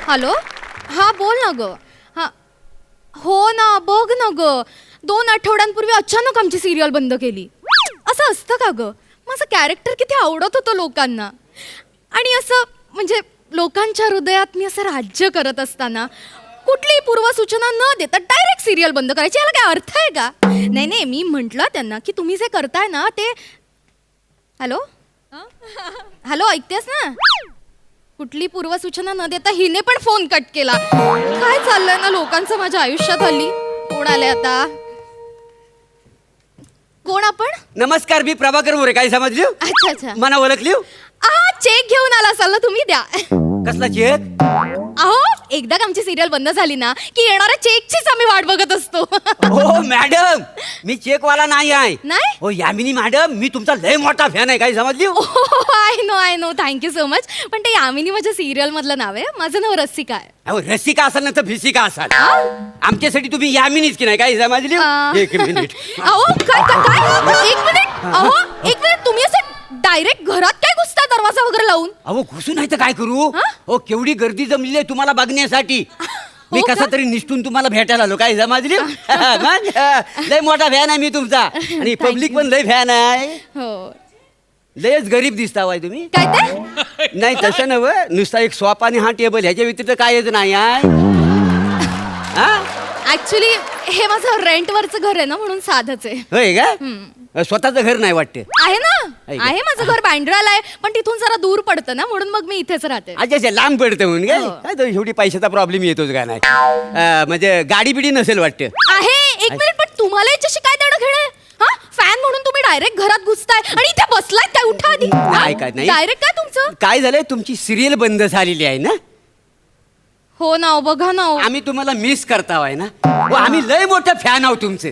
Hello, हा बोल ना ग. हा हो ना, बघ ना ग, 2 आठवड्यांपूर्वी अचानक आमची सिरियल बंद केली. असं असतं का ग? माझं कॅरेक्टर किती आवडत होतं लोकांना, आणि असं म्हणजे लोकांच्या हृदयात मी असं राज्य करत असताना कुठलीही पूर्वसूचना न देता डायरेक्ट सिरियल बंद करायची, याला काय अर्थ आहे का? नाही नाही, मी म्हंटल त्यांना की तुम्ही जे करताय ना ते. हॅलो हॅलो, ऐकतेस ना? कुठली पूर्वसूचना न देता हिने पण फोन कट केला. काय चाललंय ना लोकांचं माझ्या आयुष्यात हल्ली. कोण आलंय आता? कोण आपण? नमस्कार, मी प्रभाकर मोरे. काय समजली? अच्छा अच्छा, मना ओळखली? चेक घेऊन आला असाल ना तुम्ही, द्या. कसला चेक? अहो, एकदा आमची सिरियल बंद झाली ना की येणाऱ्या चेकचीच आम्ही वाट बघत असतो. हो मॅडम, मी चेकवाला नाही आहे. नाही? हो यामिनी मॅडम, मी तुमचा लय मोठा फॅन आहे. काय समजली? I know, thank you so much. पण ते यामिनी माझ्या सिरियल मधलं नाव आहे. माझं नाव रसिका आहे. अहो रसिका असाल ना तर भिसिका असाल. आमच्यासाठी तुम्ही यामिनीच की नाही. काय समजली? एक मिनिट. अहो काय काय काय? एक मिनिट. अहो एक मिनिट, तुम्ही असं डायरेक्ट घरात काय घुसता दरवाजा वगैरे लावून? अहो घुसू नाही तर काय करू? हा? हो केवढी गर्दी जमली आहे तुम्हाला बघण्यासाठी. मी का? कसा तरी निष्ठून तुम्हाला भेटायला आलो. काय समजली? मग, लय मोठा फॅन आहे मी तुमचा, आणि पब्लिक पण लय फॅन आहे. हो. लयच गरीब दिसता वाय तुम्ही. काय ते? नाही तसं नव, नुसता एक सोफा आणि हा टेबल ह्याच्या व्यतिरिक्त कायच नाही आहे. ऍक्च्युली हे माझं रेंटवरचं घर आहे ना, म्हणून साधच आहे. होय का? स्वतःचं घर नाही वाटते? आहे ना, आहे का? आहे माझं घर बँड्राला आहे, पण तिथून जरा दूर पडतं ना, म्हणून मग मी इथेच राहते. अच्छा, लांब पडतं म्हणून काय? हो. काय तो शेवटी पैशाचा प्रॉब्लेम येतोच का नाही? म्हणजे गाडी बिडी नसेल वाटते. आहे. एक मिनिट, पण तुम्हाला याच्याशी काय देणं घेणं आहे? हा, फॅन म्हणून तुम्ही डायरेक्ट घरात घुसताय आणि इथे बसलाय काय? उठा आधी. नाही काय नाही. डायरेक्ट काय तुमचं? काय झालंय, तुमची सिरियल बंद झालेली आहे ना. हो ना, बघा ना. आम्ही तुम्हाला मिस करतावाय ना. हो, आम्ही लय मोठे फॅन आहोत तुमचे.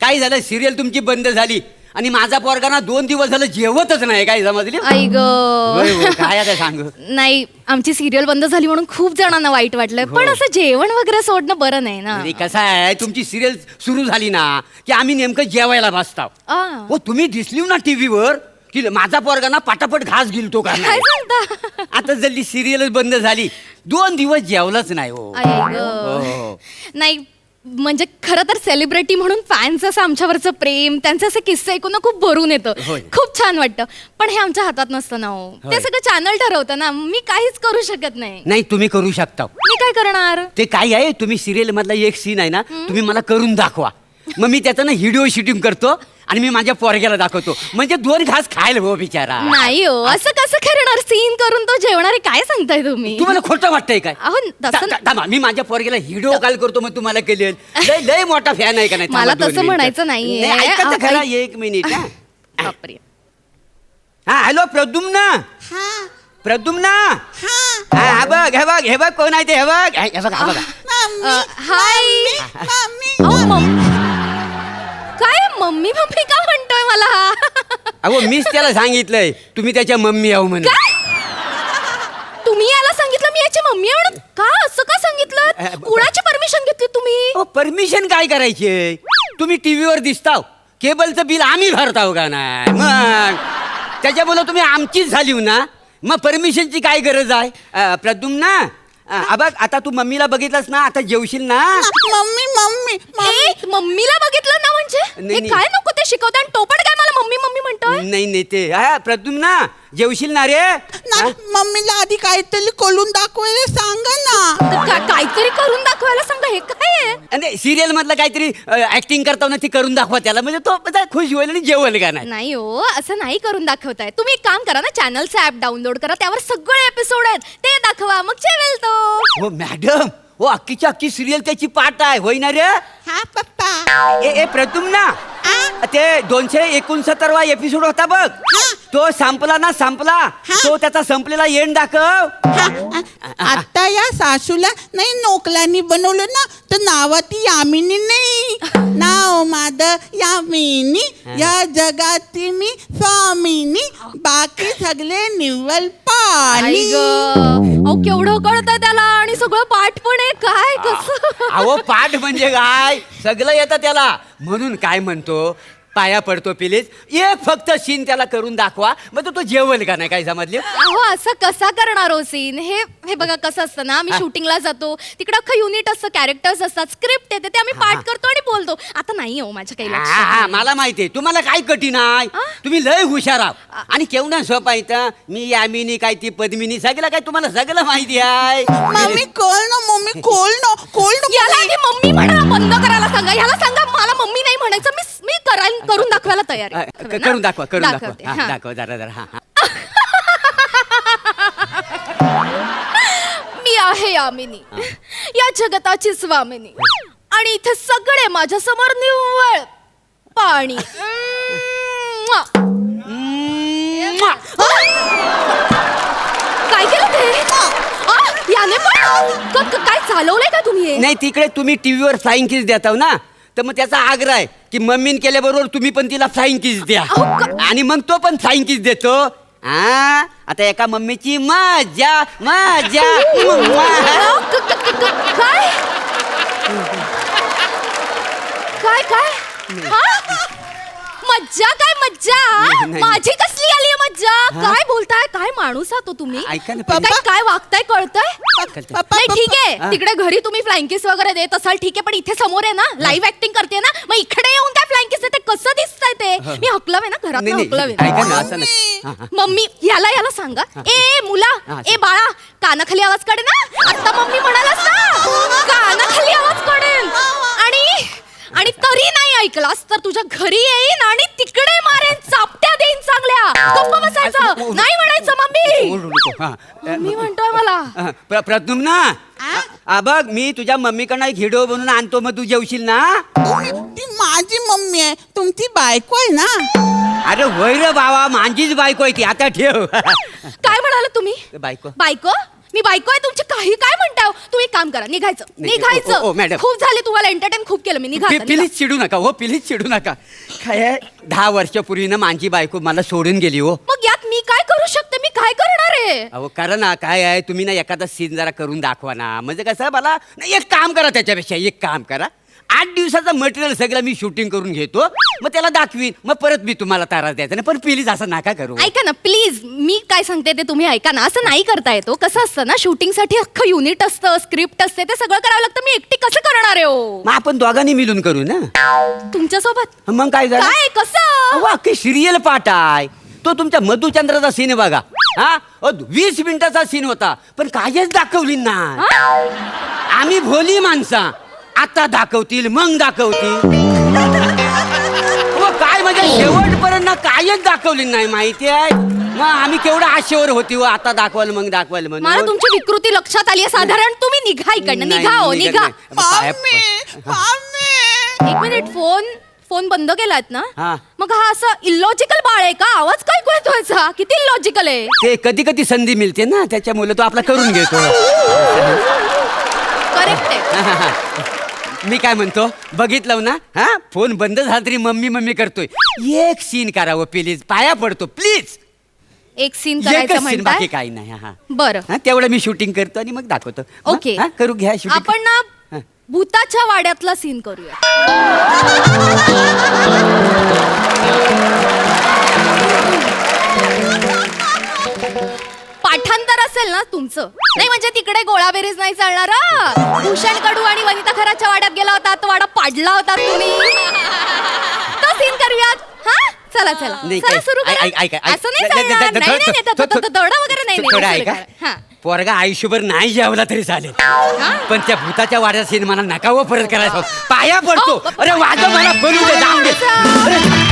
काय झालं, सिरियल तुमची बंद झाली आणि माझा पोरगा ना 2 दिवस झालं जेवतच नाही. काय समजली? आई ग. होय, होय, काय आता सांगू. नाही, आमची सिरियल बंद झाली म्हणून खूप जणांना वाईट वाटलंय, पण असं जेवण वगैरे सोडणं बरं नाही ना. अरे कसं आहे, तुमची सिरियल सुरू झाली ना की आम्ही नेमकं जेवायला बसताव. आ. हो तुम्ही दिसली ना टीव्हीवर की माझा पोरगा ना पटापट घास गिलतो का काय नाही. सांगता? आता जल्दी सिरियलच बंद झाली, 2 दिवस जेवलाच नाही. हो आई हो. ग. नाही म्हणजे खरं तर सेलिब्रिटी म्हणून फॅन्स असं आमच्यावरचं प्रेम, त्यांचे असे किस्से ऐकून ना खूप भरून येतं. होय. खूप छान वाटतं, पण हे आमच्या हातात नसतं ना. हो, होय. ते सगळं चॅनल ठरवतं ना, मी काहीच करू शकत नाही. नाही तुम्ही करू शकता. मी काय करणार? ते काय आहे, तुम्ही सिरियल मधला एक सीन आहे ना, तुम्ही मला करून दाखवा. मग मी त्याचं ना व्हिडिओ शूटिंग करतो आणि मी माझ्या पोरग्याला दाखवतो, म्हणजे 2 घास खायला हो बिचारा. नाही हो, असं कसं करणार? सीन करून तो जेवणार आहे? काय सांगताय तुम्ही? तुम्हाला खोटं वाटतंय काय? अहो तसं थांबा, मी माझ्या पोरग्याला व्हिडिओ कॉल करतो, मग तुम्हाला केले. लय लय मोठा फॅन आहे का नाही? मला थांबा 2 तसं मिनिटं. म्हणायचं नाहीये. नाही, ऐका तर खरा, ऐक. 1 मिनिट. बापरे. हा हॅलो प्रद्युम्न. प्रद्युम्न. हा बघ, हे बघ कोण आहे ते. हे बघ. हाय. अहो, काय मम्मी मम्मी का म्हणतोय मला हा? अहो मीच त्याला सांगितलंय तुम्ही त्याच्या मम्मी आहो म्हणून. तुम्ही याला सांगितलं मी याची मम्मी आहे म्हणून? का असं का सांगितलं? कुणाची परमिशन घेतली तुम्ही? परमिशन काय करायची? तुम्ही टीव्हीवर दिसताव, केबलचं बिल आम्ही भरताव का नाही? मग त्याच्यामुळे तुम्ही आमचीच झाली ना, मग परमिशनची काय गरज आहे? प्रद्युम्न, बघ आता तू मम्मीला बघितलंस ना, आता जेवशील ना. मम्मीला बघितलं ना म्हणजे नाही, हे नाही. काय नको ते शिकवते, आणि टोपट काय मला मम्मी मम्मी म्हणतोय? नाही ते प्रद्युम्न, जेवशील ना रे. मम्मीला आधी काहीतरी करून दाखवायला सांगा ना. काहीतरी करून दाखवायला सांगा. हे काय आहे? सिरियल मधलं काहीतरी ऍक्टिंग करताना ती करून दाखवा त्याला, म्हणजे तो खुश होईल आणि जेवल का नाही. नाही हो, असं नाही करून दाखवताय. तुम्ही एक काम करा ना, चॅनलचं ऍप डाउनलोड करा, त्यावर सगळे एपिसोड आहेत, ते दाखवा, मग जेवेल तो. हो मॅडम, हो अख्खीच्या अख्खी सिरियल त्याची पाठ आहे, होई ना रे? हा पप्पा. ए प्रद्युम्न, ते 269वा एपिसोड होता बघ, तो संपला. तो त्याचा संपलेला एंड दाखव. आता या सासूला नाही नोकलांनी बनवलं ना, तर नावाती यामिनी नाही. नाव माझ यामिनी, या जगाती मी स्वामिनी, बाकी सगळे निव्वल आई पाणी. ग. अहो केवढं कळतंय त्याला, आणि सगळं पाठ पण आहे. काय कसं? अहो पाठ म्हणजे काय, सगळं येतं त्याला. म्हणून काय म्हणतो, पाया पडतो प्लीज एक फक्त सीन त्याला करून दाखवा मग तो जेवल का नाही काय समजले अहो असं कसा करणार हो सीन हे हे बघा कसं असतं ना आम्ही शूटिंगला जातो तिकडे अख्खं युनिट असतं कॅरेक्टर्स असतात स्क्रिप्ट येते ते आम्ही पाठ करतो आणि बोलतो आता नाही हो माझ्या काही लक्षात नाही. मला माहितीये तुम्हाला काय कठीण आहे तुम्ही लय हुशार आहात आणि केवढा सोपा इथं मी यामिनी काय ती पद्मिनी सगळं काय तुम्हाला सगळं माहिती आहे मम्मी मम्मी खोल ना याला आधी मम्मी म्हणा बंद करायला सांगा याला सांगा मला मम्मी नाही म्हणायचं मी करून दाखवायला तयार आहे. खरं ना? करून दाखवा दाखवते, हा, हा. दाखवा जरा हा मी आहे यामिनी या जगताची स्वामिनी आणि इथे सगळे माझ्या समोर निव्वळ पाणी काय केलं ते याने पण काय चालवलंय का तुम्ही हे? नाही तिकडे तुम्ही टीव्हीवर फ्लाइंग किस देताव ना तर मग त्याचा आग्रह आहे की मम्मीन केल्याबरोबर तुम्ही पण तिला फ्लाइंग किस द्या अहो, आणि मग तो पण फ्लाइंग किस देतो हा आता एका मम्मीची मजा मजा अहो, काय काय काय हा? मज्जा काय मज्जा नाही. माझी कसली आली मज्जा काय बोलताय काय माणूस आहात हो तुम्ही ऐका ना, काय पप्पा. काय वागताय कळतंय पप्पा, नाही ठीक आहे हा. तिकडे घरी तुम्ही फ्लँकिस वगैरे देत असाल ठीक आहे पण इथे समोर आहे ना लाईव्ह ऍक्टिंग करते ना मग इकडे येऊन काय फ्लँकिस देते कसं दिसतंय ते मी हकलवे ना घरात नाही हकलवे ऐका ना असं नाही हा, हा. मम्मी याला सांगा ए मुला हा, ए बाळा कानाखाली आवाज काढे ना आता मम्मी म्हणालास ना कानाखाली आवाज काढेन आणि तरी नाही ऐकलास तर तुझ्या घरी येईन आणि तिकडे मारेन चापट्या देईन चांगल्या गप्प बसायचं नाही म्हणायचं मम्मी ओरडू नको, हा. मम्मी म्हणतोय मला प्रद्युम्न ना बघ मी तुझ्या मम्मीकडनं एक व्हिडिओ बनवून आणतो मग तू जेवशील ना ती माझी मम्मी आहे तुमची बायको आहे ना अरे होय रे बाबा माझीच बायको आहे ती आता ठेव काय म्हणाल तुम्ही बायको बायको मी बायको आहे तुमची काही काय म्हणताय हो? तुम्ही एक काम करा निघायचं नाही, ओ, ओ, मॅडम. निघायचं खूप झाले तुम्हाला एंटरटेन खूप केलं मी निघा आता, निघा. प्लीज चिडू नका हो प्लीज चिडू नका काय आहे, 10 वर्षापूर्वी ना माझी बायको मला सोडून गेली हो मग यात मी काय करू शकते मी काय करणार आहे अहो करा ना काय आहे तुम्ही ना एखादा सीन जरा करून दाखवा ना म्हणजे कसं मला नाही एक काम करा त्याच्यापेक्षा एक काम करा 8 दिवसाचं मटेरियल सगळं मी शूटिंग करून घेतो मग त्याला दाखवीन मग परत मी तुम्हाला त्रास द्यायचा नाही पण प्लीज असं नका करू ऐका ना प्लीज मी काय सांगते ते तुम्ही ऐका ना असं नाही करता येतो कसं असतं ना शूटिंगसाठी अख्खं युनिट असतं स्क्रिप्ट असते ते सगळं करावं लागतं मी एकटी कसं करणार आहे हो मग आपण दोघांनी मिळून करू ना तुमच्यासोबत मग काय झालं काय कसं अहो अख्खी सिरियल पाठ आहे तो तुमच्या मधुचंद्राचा सीन आहे बघा हा 20 मिनिटाचा सीन होता पण कायच दाखवली ना आम्ही भोली माणसा आता दाखवतील मग दाखवतील काय म्हणजे शेवटपर्यंत कायच दाखवली नाही माहिती आहे मग आम्ही केवढ्या आशेवर होती हो आता दाखवाल मग दाखवाल मला म्हणून तुमची विकृती लक्षात आली आहे साधारण तुम्ही निघा इकडनं नाही, निघा हो निघत निघा नाही. पाया मम्मी एक मिनिट फोन बंद केलात ना हा. मग हा असं इलॉजिकल बाळ आहे का आवाज काय येतोय किती इलॉजिकल आहे ते कधी कधी संधी मिळते ना त्याच्यामुळे तो आपला करून घेतो करेक्ट आहे मी काय म्हणतो बघितलं ना हा फोन बंद झाला तरी मम्मी मम्मी करतोय एक सीन करावं प्लीज पाया पडतो प्लीज एक सीन करायचं बाकी म्हणताय काही नाही हा बरं हा, तेवढं मी शूटिंग करतो आणि मग दाखवतो मग, ओके हा, करू घ्या शूटिंग आपण ना हा. भूताच्या वाड्यातला सीन करूया पाठांतर असेल ना तुमचं नाही म्हणजे तिकडे गोळाबेरीज नाही चालणार हं. भूषण कडू आणि वनिता खराच्या वाड्यात गेला होता तो वाडा पाडला होता तुम्ही तो सीन करूयात हा चला चला नाही, चला काय- सुरू करा ऐका. असं नाही चालणार. नाही, नाही, नाही, तेवढं वगैरे नाही, थोडं नाही ऐका सुरू करा. हा. पोरगा आयुष्यभर नाही जेवला तरी चालेल हा? पण त्या भूताच्या वाड्यात सीन मला नका हो परत करायचं पाया पडतो अहो, अरे वाजव मला बोलू दे जाऊ दे असं. अरे,